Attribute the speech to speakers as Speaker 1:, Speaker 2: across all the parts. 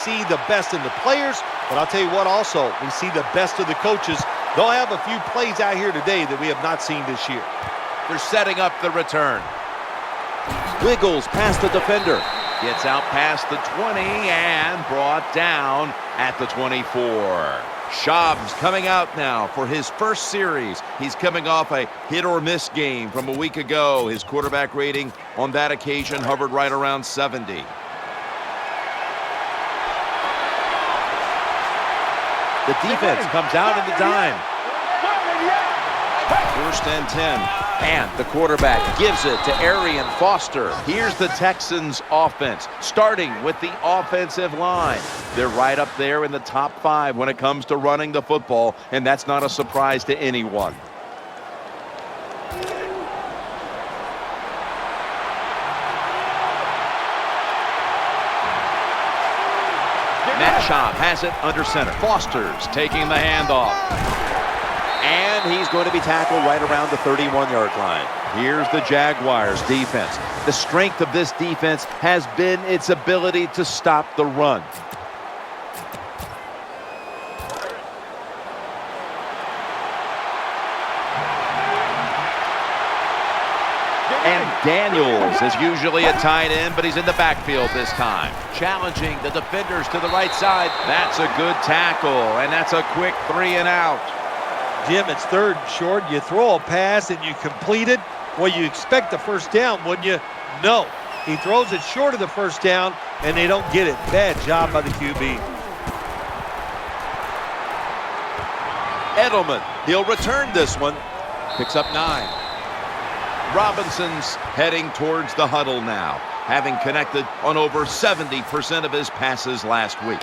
Speaker 1: See the best in the players, but I'll tell you what also, we see the best of the coaches. They'll have a few plays out here today that we have not seen this year.
Speaker 2: They're setting up the return. Wiggles past the defender. Gets out past the 20 and brought down at the 24. Schaub's coming out now for his first series. He's coming off a hit-or-miss game from a week ago. His quarterback rating on that occasion hovered right around 70. The defense comes out in the dime. 1st and 10. And the quarterback gives it to Arian Foster. Here's the Texans offense, starting with the offensive line. They're right up there in the top 5 when it comes to running the football, and that's not a surprise to anyone. Matt Schaub has it under center. Foster's taking the handoff. And he's going to be tackled right around the 31-yard line. Here's the Jaguars defense. The strength of this defense has been its ability to stop the run. And Daniels is usually a tight end, but he's in the backfield this time. Challenging the defenders to the right side. That's a good tackle, and that's a quick 3 and out.
Speaker 1: Jim, it's 3rd and short. You throw a pass and you complete it. Well, you expect the first down, wouldn't you? No. He throws it short of the first down, and they don't get it. Bad job by the QB.
Speaker 2: Edelman, he'll return this one. Picks up 9. Robinson's heading towards the huddle now, having connected on over 70% of his passes last week.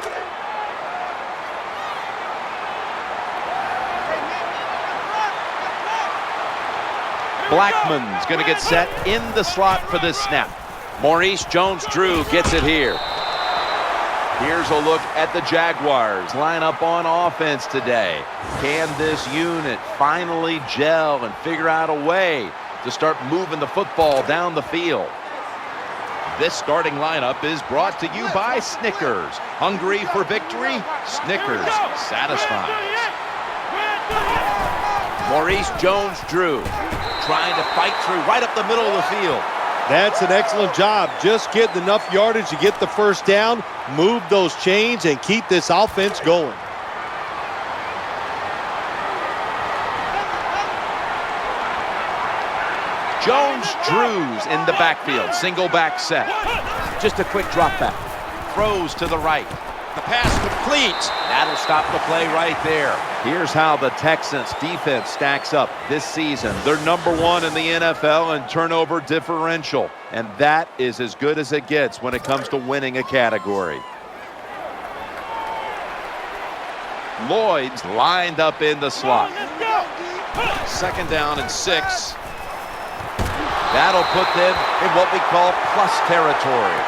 Speaker 2: Blackman's going to get set in the slot for this snap. Maurice Jones-Drew gets it here. Here's a look at the Jaguars line up on offense today. Can this unit finally gel and figure out a way to start moving the football down the field? This starting lineup is brought to you by Snickers. Hungry for victory? Snickers satisfies. Maurice Jones-Drew trying to fight through right up the middle of the field.
Speaker 1: That's an excellent job. Just get enough yardage to get the first down, move those chains, and keep this offense going.
Speaker 2: Jones-Drew's in the backfield. Single back set. Just a quick drop back. Throws to the right. The pass complete. That'll stop the play right there. Here's how the Texans defense stacks up this season. They're #1 in the NFL in turnover differential, and that is as good as it gets when it comes to winning a category. Lloyd's lined up in the slot. 2nd down and 6. That'll put them in what we call plus territory.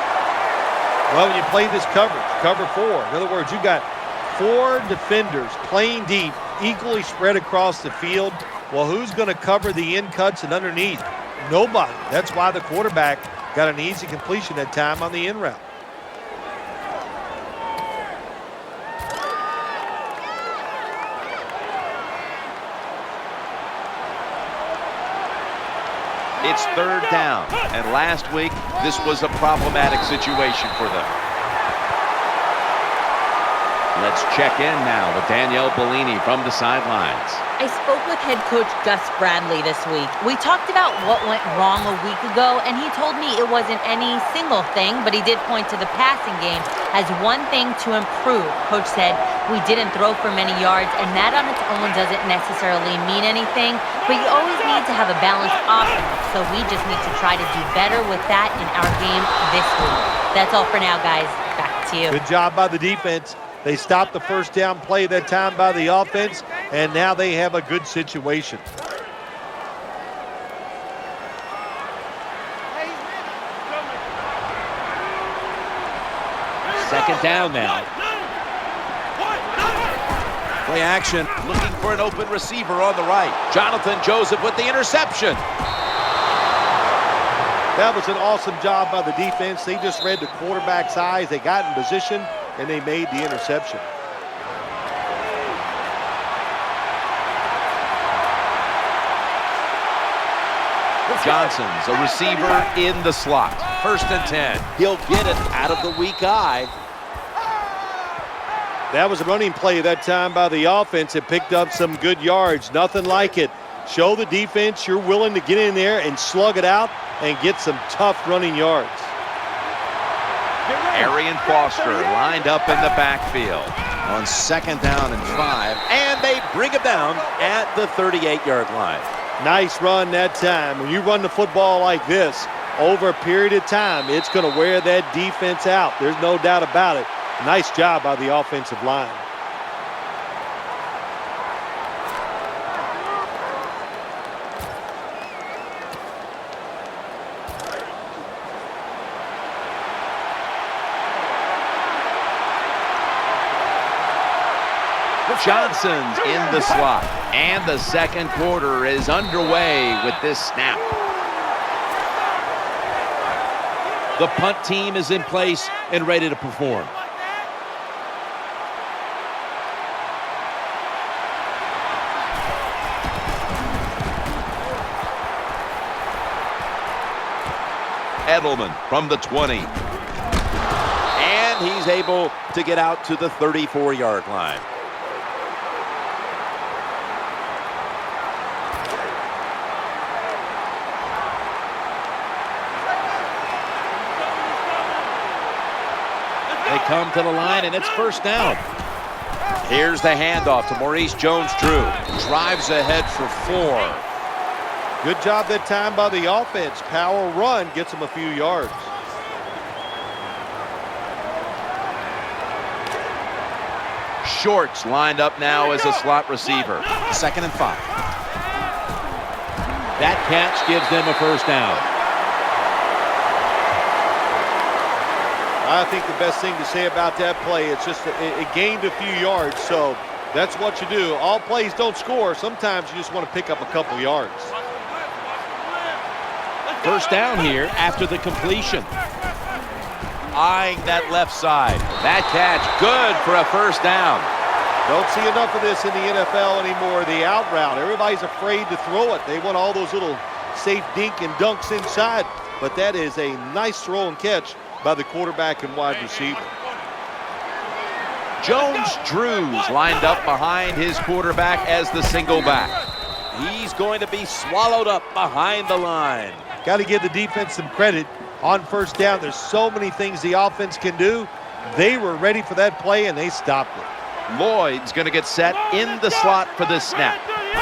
Speaker 1: Well, when you play this coverage, cover 4. In other words, you got 4 defenders playing deep, equally spread across the field. Well, who's going to cover the in cuts and underneath? Nobody. That's why the quarterback got an easy completion that time on the in route.
Speaker 2: It's 3rd down, and last week, this was a problematic situation for them. Let's check in now with Danielle Bellini from the sidelines.
Speaker 3: I spoke with head coach Gus Bradley this week. We talked about what went wrong a week ago, and he told me it wasn't any single thing, but he did point to the passing game as one thing to improve. Coach said, we didn't throw for many yards, and that on its own doesn't necessarily mean anything, but you always need to have a balanced offense, so we just need to try to do better with that in our game this week. That's all for now, guys. Back to you.
Speaker 1: Good job by the defense. They stopped the first down play that time by the offense, and now they have a good situation.
Speaker 2: 2nd down now. Play action, looking for an open receiver on the right. Jonathan Joseph with the interception.
Speaker 1: That was an awesome job by the defense. They just read the quarterback's eyes. They got in position, and they made the interception.
Speaker 2: Johnson's a receiver in the slot. 1st and 10. He'll get it out of the weak eye.
Speaker 1: That was a running play that time by the offense. It picked up some good yards. Nothing like it. Show the defense you're willing to get in there and slug it out and get some tough running yards.
Speaker 2: Arian Foster lined up in the backfield.
Speaker 4: On 2nd down and 5. And they bring him down at the 38-yard line.
Speaker 1: Nice run that time. When you run the football like this, over a period of time, it's going to wear that defense out. There's no doubt about it. Nice job by the offensive line.
Speaker 2: Johnson's in the slot. And the 2nd quarter is underway with this snap. The punt team is in place and ready to perform. Edelman from the 20. And he's able to get out to the 34-yard line. They come to the line, and it's 1st down. Here's the handoff to Maurice Jones-Drew. Drives ahead for 4.
Speaker 1: Good job that time by the offense. Power run gets them a few yards.
Speaker 2: Shorts lined up now as a slot receiver.
Speaker 4: 2nd and 5.
Speaker 2: That catch gives them a 1st down.
Speaker 1: I think the best thing to say about that play, it's just it gained a few yards, so that's what you do. All plays don't score. Sometimes you just want to pick up a couple yards.
Speaker 2: 1st down here after the completion. Eyeing that left side. That catch good for a 1st down.
Speaker 1: Don't see enough of this in the NFL anymore. The out route. Everybody's afraid to throw it. They want all those little safe dink and dunks inside. But that is a nice throw and catch by the quarterback and wide receiver.
Speaker 2: Jones-Drew's lined up behind his quarterback as the single back.
Speaker 4: He's going to be swallowed up behind the line.
Speaker 1: Got to give the defense some credit on 1st down. There's so many things the offense can do. They were ready for that play, and they stopped it.
Speaker 2: Lloyd's going to get set in the slot for this snap.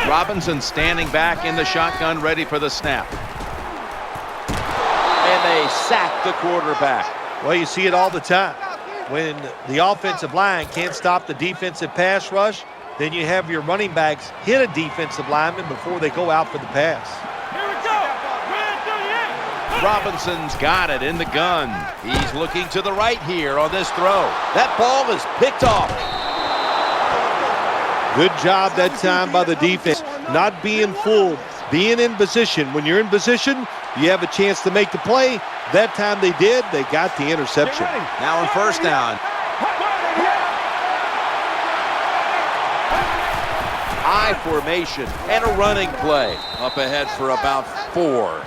Speaker 2: Robinson standing back in the shotgun, ready for the snap.
Speaker 4: And they sack the quarterback.
Speaker 1: Well, you see it all the time. When the offensive line can't stop the defensive pass rush, then you have your running backs hit a defensive lineman before they go out for the pass.
Speaker 2: Robinson's got it in the gun. He's looking to the right here on this throw. That ball is picked off.
Speaker 1: Good job that time by the defense. Not being fooled, being in position. When you're in position, you have a chance to make the play. That time they did. They got the interception.
Speaker 4: Now on 1st down.
Speaker 2: I formation and a running play. Up ahead for about 4.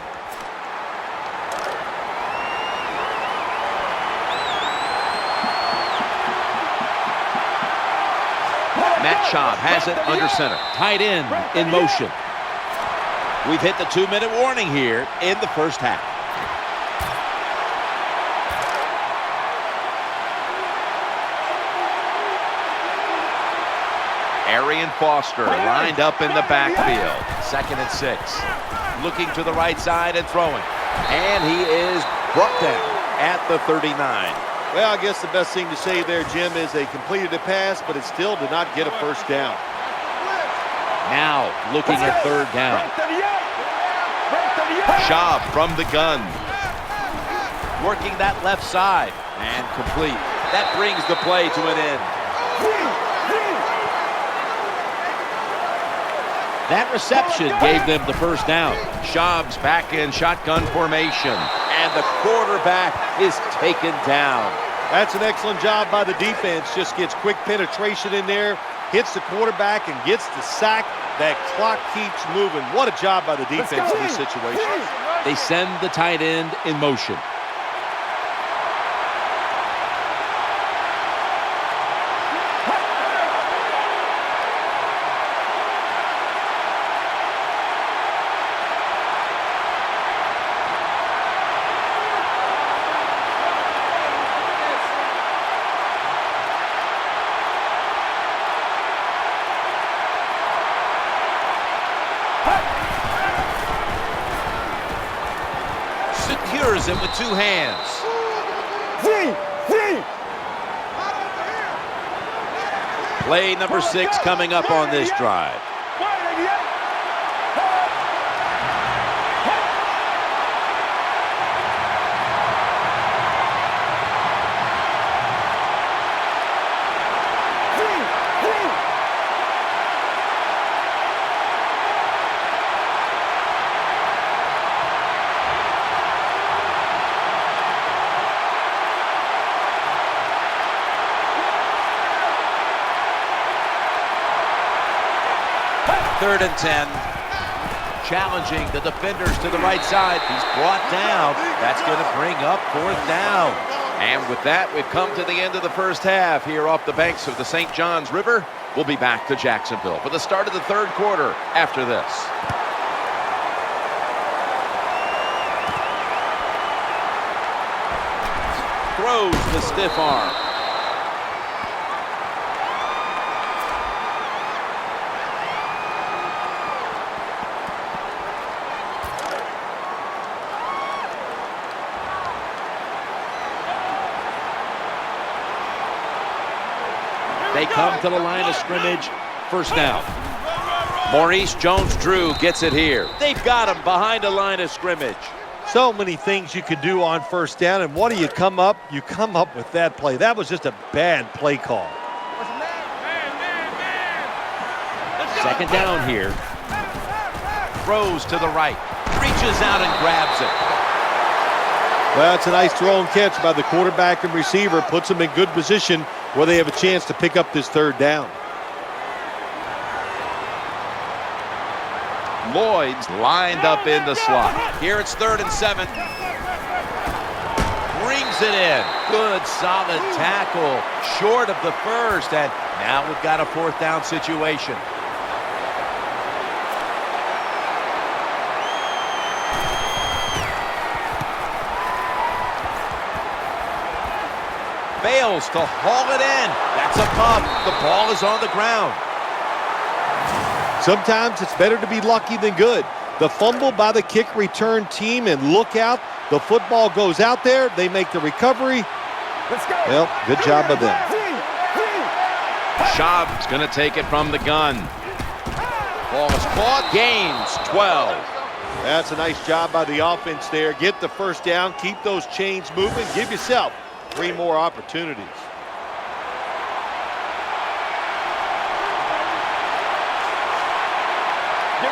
Speaker 2: Matt Schaub has it under center. Tight end in motion. We've hit the 2-minute warning here in the 1st half. Arian Foster lined up in the backfield. 2nd and 6. Looking to the right side and throwing. And he is brought down at the 39.
Speaker 1: Well, I guess the best thing to say there, Jim, is they completed a pass, but it still did not get a 1st down.
Speaker 2: Now looking at 3rd down. Schaub from the gun. Working that left side. And complete. That brings the play to an end. That reception gave them the 1st down. Schaub's back in shotgun formation. And the quarterback is taken down.
Speaker 1: That's an excellent job by the defense. Just gets quick penetration in there, hits the quarterback, and gets the sack. That clock keeps moving. What a job by the defense in this situation.
Speaker 2: They send the tight end in motion. Secures it with two hands. Play number 6 coming up on this drive. Third and 10. Challenging the defenders to the right side. He's brought down. That's going to bring up 4th down. And with that, we've come to the end of the first half here off the banks of the St. Johns River. We'll be back to Jacksonville for the start of the third quarter after this. Throws the stiff arm. They come to the line of scrimmage. First down. Maurice Jones-Drew gets it here. They've got him behind the line of scrimmage.
Speaker 1: So many things you could do on first down, and what do you come up? You come up with that play. That was just a bad play call.
Speaker 2: Second down here. Throws to the right. Reaches out and grabs it.
Speaker 1: Well, it's a nice throw and catch by the quarterback and receiver. Puts them in good position where they have a chance to pick up this third down.
Speaker 2: Lloyd's lined up in the slot. Here it's 3rd and 7. Brings it in. Good, solid tackle. Short of the first, and now we've got a 4th down situation. Fails to haul it in. That's a punt. The ball is on the ground.
Speaker 1: Sometimes it's better to be lucky than good. The fumble by the kick return team, and look out. The football goes out there. They make the recovery.
Speaker 5: Let's go.
Speaker 1: Well, good job by them.
Speaker 2: Schaub's going to take it from the gun. Ball is caught. Gains 12.
Speaker 1: That's a nice job by the offense there. Get the first down. Keep those chains moving. Give yourself 3 more opportunities.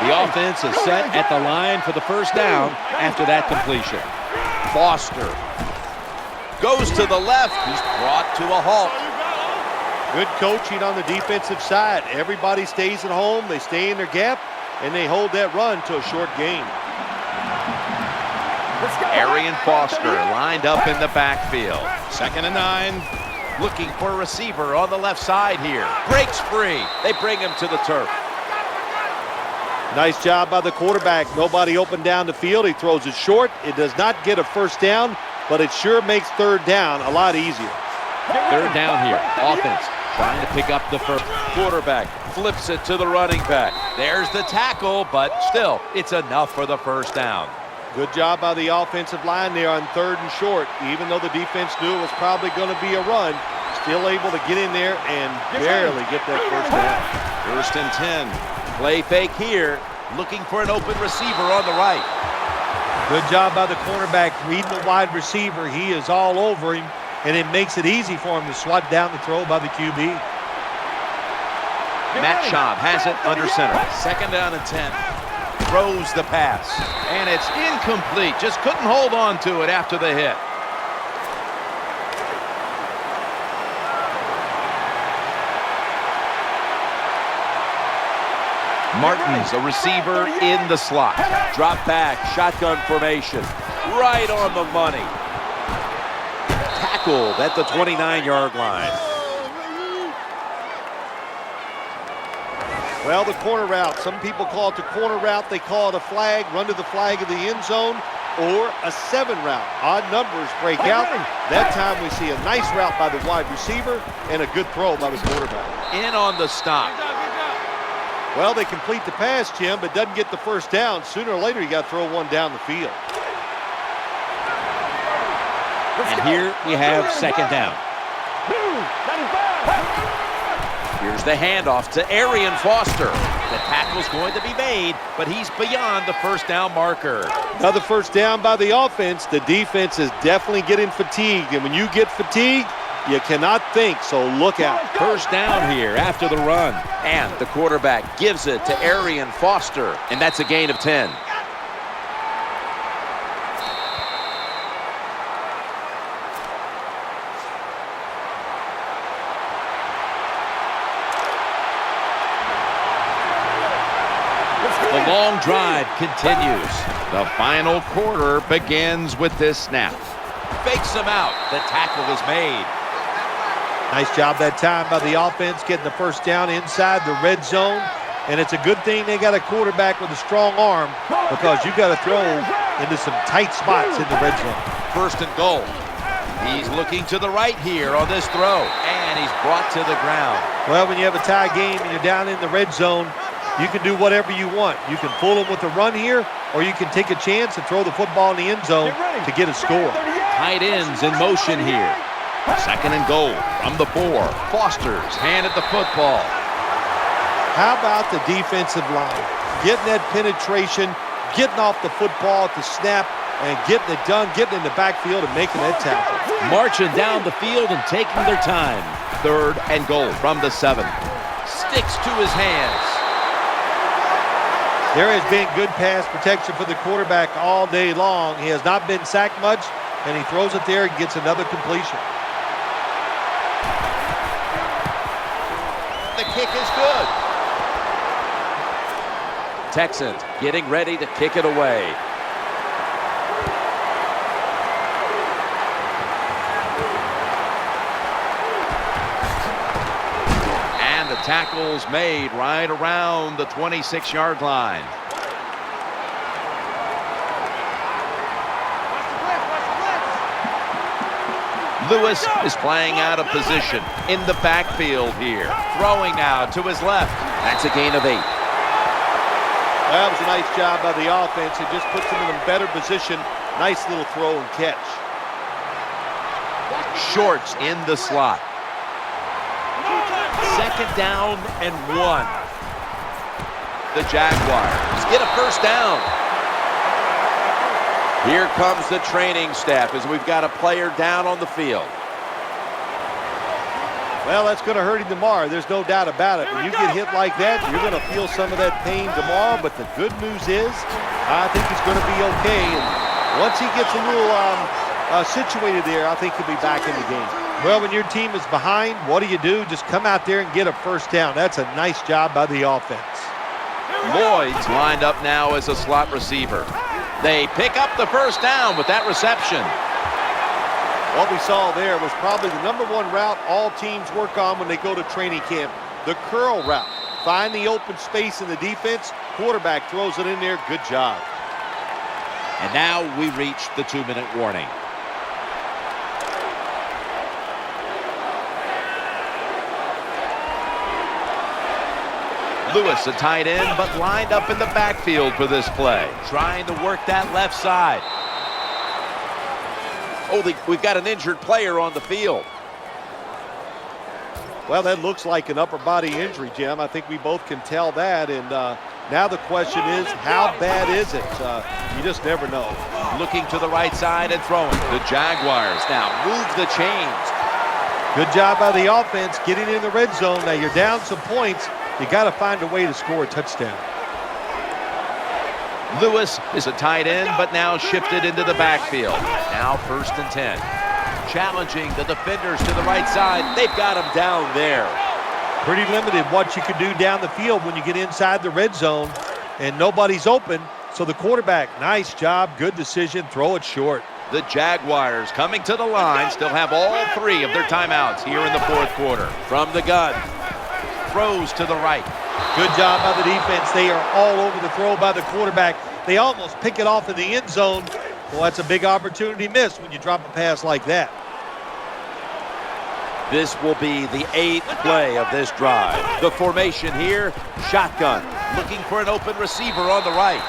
Speaker 2: The offense is set at the line for the first down after that completion. Foster goes to the left. He's brought to a halt.
Speaker 1: Good coaching on the defensive side. Everybody stays at home. They stay in their gap, and they hold that run to a short gain.
Speaker 2: Arian Foster lined up in the backfield. 2nd and 9. Looking for a receiver on the left side here. Breaks free. They bring him to the turf.
Speaker 1: Nice job by the quarterback. Nobody open down the field. He throws it short. It does not get a first down, but it sure makes third down a lot easier.
Speaker 2: Third down here. Offense trying to pick up the first. Quarterback flips it to the running back. There's the tackle, but still, it's enough for the first down.
Speaker 1: Good job by the offensive line there on 3rd and short. Even though the defense knew it was probably going to be a run, still able to get in there and barely get that first down.
Speaker 2: 1st and 10. Play fake here. Looking for an open receiver on the right.
Speaker 1: Good job by the cornerback reading the wide receiver. He is all over him, and it makes it easy for him to swat down the throw by the QB.
Speaker 2: Matt Schaub has it under center. 2nd down and 10. Throws the pass, and it's incomplete. Just couldn't hold on to it after the hit. Martin's a receiver in the slot.
Speaker 4: Drop back, shotgun formation. Right on the money. Tackled at the 29-yard line.
Speaker 1: Well, the corner route. Some people call it the corner route. They call it a flag, run to the flag of the end zone, or a 7 route. Odd numbers break out. That time we see a nice route by the wide receiver and a good throw by the quarterback.
Speaker 2: In on the stop.
Speaker 1: Well, they complete the pass, Jim, but doesn't get the first down. Sooner or later, you got to throw one down the field.
Speaker 4: And here we have second down.
Speaker 2: Here's the handoff to Arian Foster. The tackle's going to be made, but he's beyond the first down marker.
Speaker 1: Another first down by the offense. The defense is definitely getting fatigued, and when you get fatigued, you cannot think, so look out.
Speaker 2: First down here after the run. And the quarterback gives it to Arian Foster, and that's a gain of 10. The long drive continues. The final quarter begins with this snap. Fakes him out. The tackle is made.
Speaker 1: Nice job that time by the offense, getting the first down inside the red zone. And it's a good thing they got a quarterback with a strong arm, because you got to throw into some tight spots in the red zone.
Speaker 2: First and goal. He's looking to the right here on this throw, and he's brought to the ground.
Speaker 1: Well, when you have a tie game and you're down in the red zone, you can do whatever you want. You can fool them with a run here, or you can take a chance and throw the football in the end zone to get a score.
Speaker 2: Tight ends in motion here. Second and goal from the 4. Foster's handed the football.
Speaker 1: How about the defensive line? Getting that penetration, getting off the football at the snap, and getting it done, getting in the backfield and making that tackle.
Speaker 2: Marching down the field and taking their time. Third and goal from the 7. Sticks to his hands.
Speaker 1: There has been good pass protection for the quarterback all day long. He has not been sacked much, and he throws it there and gets another completion.
Speaker 2: The kick is good. Texans getting ready to kick it away. And the tackle's made right around the 26-yard line. Lewis is playing out of position in the backfield here. Throwing now to his left. That's a gain of 8.
Speaker 1: That was a nice job by the offense. It just puts them in a better position. Nice little throw and catch.
Speaker 2: Shorts in the slot. Second down and 1. The Jaguars get a first down. Here comes the training staff as we've got a player down on the field.
Speaker 1: Well, that's going to hurt him tomorrow. There's no doubt about it. When you get hit like that, you're going to feel some of that pain tomorrow. But the good news is, I think he's going to be okay. And once he gets a little situated there, I think he'll be back in the game. Well, when your team is behind, what do? Just come out there and get a first down. That's a nice job by the offense.
Speaker 2: Lloyd's lined up now as a slot receiver. They pick up the first down with that reception.
Speaker 1: What we saw there was probably the #1 route all teams work on when they go to training camp. The curl route. Find the open space in the defense. Quarterback throws it in there. Good job.
Speaker 2: And now we reach the 2-minute warning. Lewis, a tight end, but lined up in the backfield for this play. Trying to work that left side. Oh, we've got an injured player on the field.
Speaker 1: Well, that looks like an upper body injury, Jim. I think we both can tell that. And now the question is, how bad is it? You just never know.
Speaker 2: Looking to the right side and throwing. The Jaguars now move the chains.
Speaker 1: Good job by the offense getting in the red zone. Now you're down some points. You got to find a way to score a touchdown.
Speaker 2: Lewis is a tight end, but now shifted into the backfield. Now 1st and 10. Challenging the defenders to the right side. They've got him down there.
Speaker 1: Pretty limited what you can do down the field when you get inside the red zone and nobody's open. So the quarterback, nice job, good decision, throw it short.
Speaker 2: The Jaguars coming to the line, still have all 3 of their timeouts here in the fourth quarter. From the gun, throws to the right.
Speaker 1: Good job by the defense. They are all over the throw by the quarterback. They almost pick it off in the end zone. Well, that's a big opportunity missed when you drop a pass like that.
Speaker 4: This will be the 8th play of this drive.
Speaker 2: The formation here, shotgun, looking for an open receiver on the right.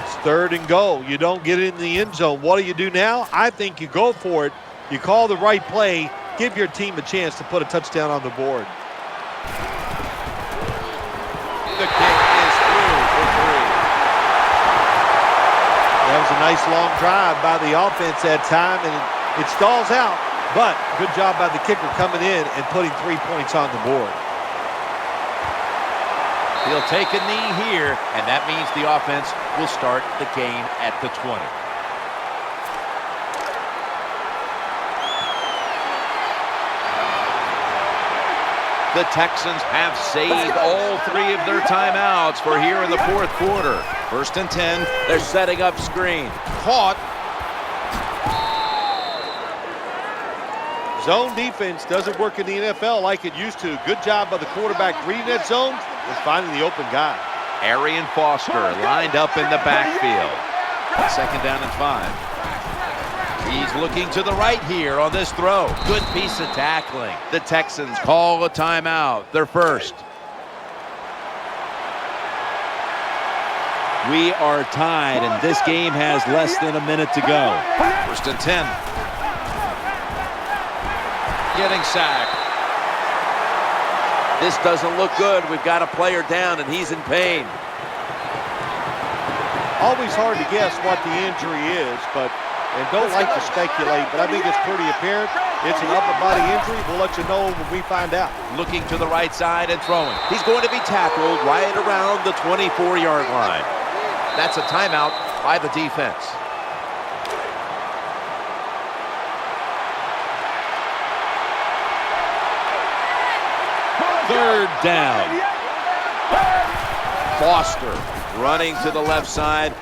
Speaker 1: It's 3rd and goal. You don't get it in the end zone. What do you do now? I think you go for it. You call the right play, give your team a chance to put a touchdown on the board.
Speaker 2: The kick is through for 3.
Speaker 1: That was a nice long drive by the offense that time, and it stalls out. But good job by the kicker coming in and putting 3 points on the board.
Speaker 2: He'll take a knee here, and that means the offense will start the game at the 20. The Texans have saved all 3 of their timeouts for here in the fourth quarter. 1st and 10.
Speaker 4: They're setting up screen.
Speaker 2: Caught.
Speaker 1: Zone defense doesn't work in the NFL like it used to. Good job by the quarterback reading that zone and finding the open guy.
Speaker 2: Arian Foster lined up in the backfield. 2nd down and 5. He's looking to the right here on this throw. Good piece of tackling. The Texans call a timeout, their first.
Speaker 4: We are tied, and this game has less than a minute to go.
Speaker 2: 1st and 10. Getting sacked.
Speaker 4: This doesn't look good. We've got a player down, and he's in pain.
Speaker 1: Always hard to guess what the injury is, and don't like to speculate, but I think it's pretty apparent. It's an upper body injury. We'll let you know when we find out.
Speaker 2: Looking to the right side and throwing.
Speaker 4: He's going to be tackled right around the 24-yard line.
Speaker 2: That's a timeout by the defense.
Speaker 4: Third down. Foster running to the left side.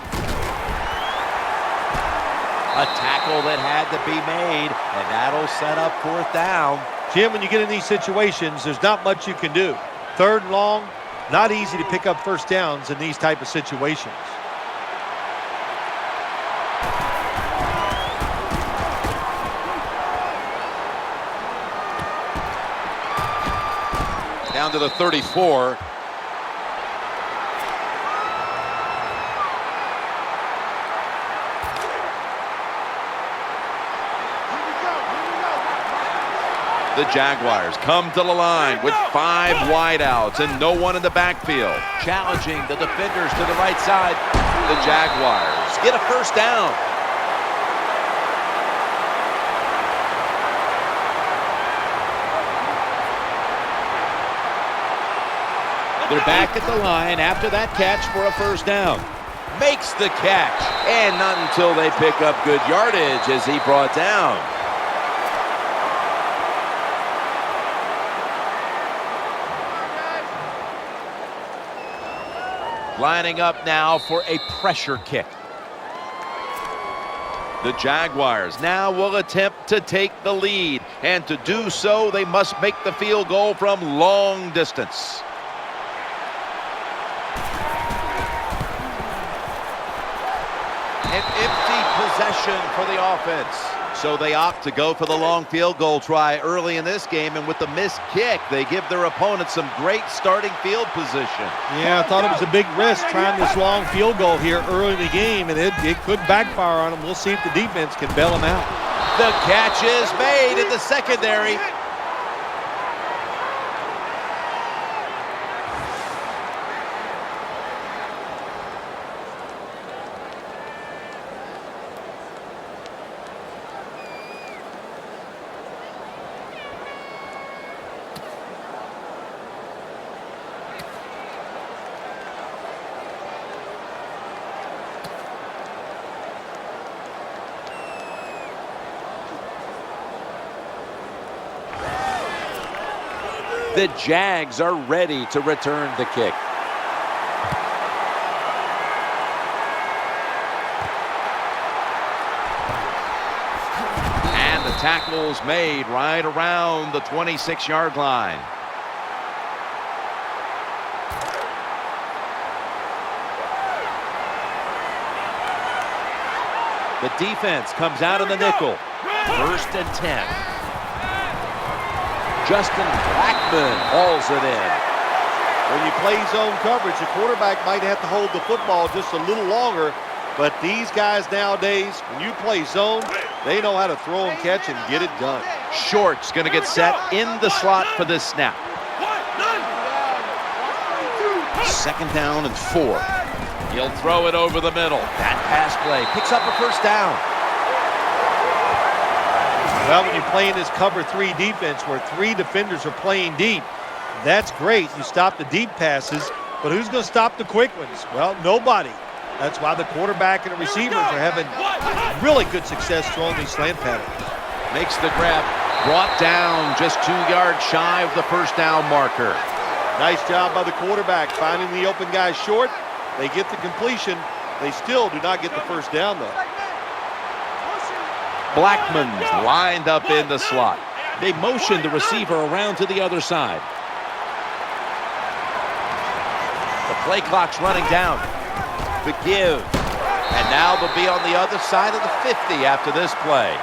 Speaker 4: A tackle that had to be made, and that'll set up 4th down.
Speaker 1: Jim, when you get in these situations, there's not much you can do. 3rd and long, not easy to pick up 1st downs in these type of situations.
Speaker 2: Down to the 34. The Jaguars come to the line with 5 wideouts and no one in the backfield. Challenging the defenders to the right side. The Jaguars get a 1st down.
Speaker 4: They're back at the line after that catch for a 1st down.
Speaker 2: Makes the catch.
Speaker 4: And not until they pick up good yardage is he brought down.
Speaker 2: Lining up now for a pressure kick. The Jaguars now will attempt to take the lead, and to do so, they must make the field goal from long distance. An empty possession for the offense. So they opt to go for the long field goal try early in this game, and with the missed kick, they give their opponent some great starting field position.
Speaker 1: Yeah, I thought it was a big risk trying this long field goal here early in the game, and it could backfire on them. We'll see if the defense can bail them out.
Speaker 2: The catch is made in the secondary.
Speaker 4: The Jags are ready to return the kick.
Speaker 2: And the tackle's made right around the 26-yard line.
Speaker 4: The defense comes out in the nickel. 1st and 10. Justin Blackmon hauls it in.
Speaker 1: When you play zone coverage, the quarterback might have to hold the football just a little longer, but these guys nowadays, when you play zone, they know how to throw and catch and get it done.
Speaker 2: Short's going to get set in the slot for this snap.
Speaker 4: 2nd down and 4.
Speaker 2: He'll throw it over the middle.
Speaker 4: That pass play picks up a 1st down.
Speaker 1: Well, when you're playing this cover 3 defense where 3 defenders are playing deep, that's great. You stop the deep passes, but who's going to stop the quick ones? Well, nobody. That's why the quarterback and the receivers are having really good success throwing these slant patterns.
Speaker 2: Makes the grab. Brought down just 2 yards shy of the 1st down marker.
Speaker 1: Nice job by the quarterback finding the open guy short. They get the completion. They still do not get the 1st down, though.
Speaker 2: Blackmon's lined up in the slot.
Speaker 4: They motion the receiver around to the other side. The play clock's running down. The give. And now they'll be on the other side of the 50 after this play.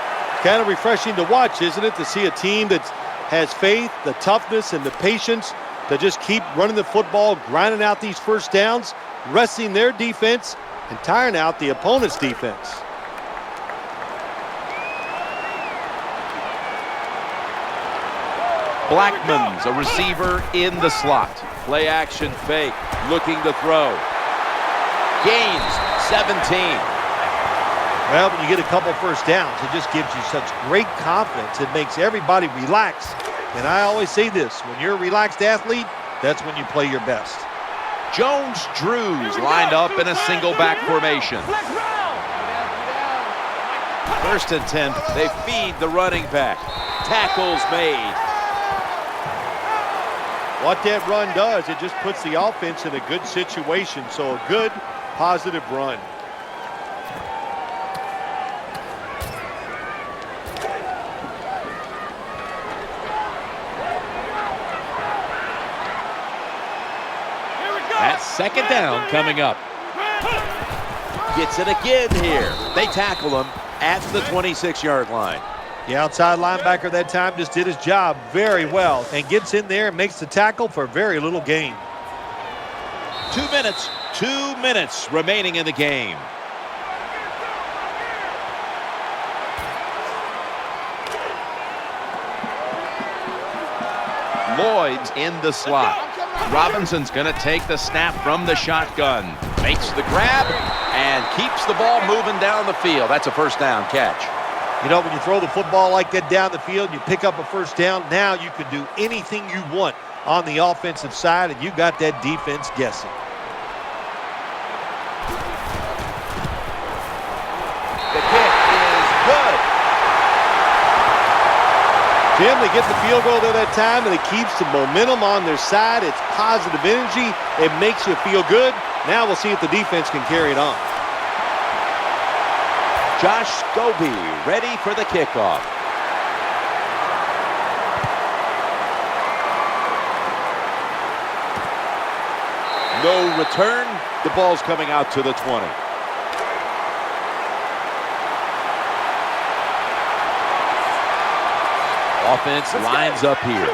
Speaker 1: Kind of refreshing to watch, isn't it, to see a team that has faith, the toughness, and the patience to just keep running the football, grinding out these 1st downs, resting their defense, and tiring out the opponent's defense.
Speaker 2: Blackmon's a receiver in the slot.
Speaker 4: Play action fake, looking to throw. Gains 17.
Speaker 1: Well, when you get a couple 1st downs, it just gives you such great confidence. It makes everybody relax. And I always say this, when you're a relaxed athlete, that's when you play your best.
Speaker 2: Jones-Drew's lined up in a single back formation.
Speaker 4: 1st and 10. They feed the running back. Tackles made.
Speaker 1: What that run does, it just puts the offense in a good situation. So a good, positive run.
Speaker 4: That's 2nd down coming up. Gets it again here. They tackle him at the 26-yard line.
Speaker 1: The outside linebacker that time just did his job very well and gets in there and makes the tackle for very little gain.
Speaker 4: 2 minutes. 2 minutes remaining in the game.
Speaker 2: Lloyd's in the slot. Robinson's going to take the snap from the shotgun.
Speaker 4: Makes the grab and keeps the ball moving down the field. That's a 1st down catch.
Speaker 1: You know, when you throw the football like that down the field, you pick up a 1st down, now you can do anything you want on the offensive side, and you got that defense guessing.
Speaker 4: The kick is good.
Speaker 1: Jim, they get the field goal there that time, and it keeps the momentum on their side. It's positive energy. It makes you feel good. Now we'll see if the defense can carry it on.
Speaker 4: Josh Scobie ready for the kickoff. No return. The ball's coming out to the 20. Offense lines up here.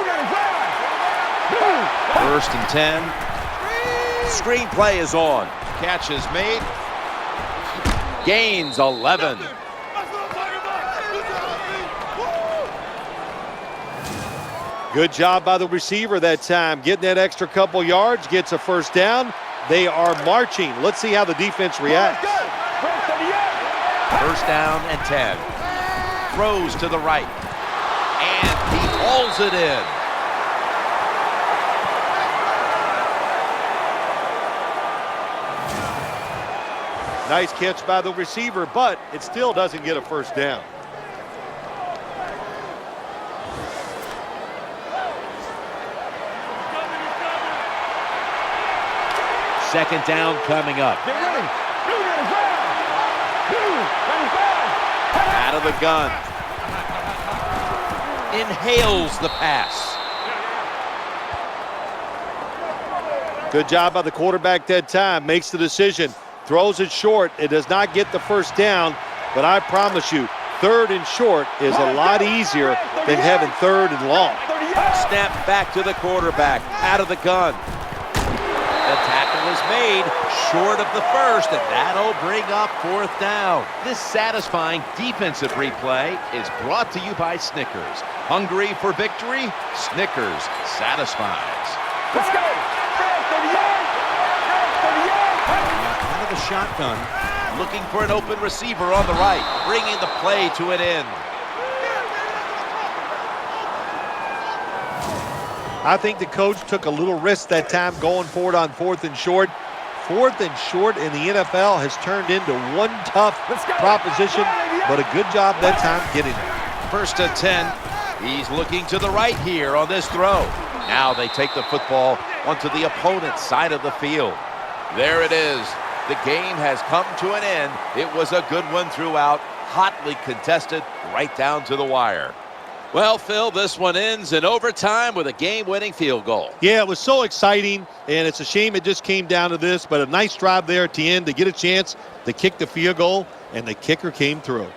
Speaker 4: 1st and 10. Screenplay is on.
Speaker 2: Catch is made.
Speaker 4: Gains 11.
Speaker 1: Good job by the receiver that time. Getting that extra couple yards, gets a 1st down. They are marching. Let's see how the defense reacts.
Speaker 2: 1st down and 10. Throws to the right. And he hauls it in.
Speaker 1: Nice catch by the receiver, but it still doesn't get a 1st down.
Speaker 2: Second down coming up.
Speaker 4: Out of the gun. Inhales the pass.
Speaker 1: Good job by the quarterback that time. Makes the decision. Throws it short. It does not get the first down, but I promise you, third and short is a lot easier than having third and long.
Speaker 4: Snap back to the quarterback. Out of the gun. The tackle is made short of the first, and that'll bring up fourth down.
Speaker 2: This satisfying defensive replay is brought to you by Snickers. Hungry for victory? Snickers satisfies.
Speaker 5: Let's go.
Speaker 2: Out of the shotgun.
Speaker 4: Looking for an open receiver on the right, bringing the play to an end.
Speaker 1: I think the coach took a little risk that time going for it on fourth and short. Fourth and short in the NFL has turned into one tough proposition, but a good job that time getting it.
Speaker 4: First and 10. He's looking to the right here on this throw. Now they take the football onto the opponent's side of the field. There it is. The game has come to an end. It was a good one throughout, hotly contested right down to the wire. Well, Phil, this one ends in overtime with a game-winning field goal.
Speaker 1: Yeah, it was so exciting, and it's a shame it just came down to this, but a nice drive there at the end to get a chance to kick the field goal, and the kicker came through.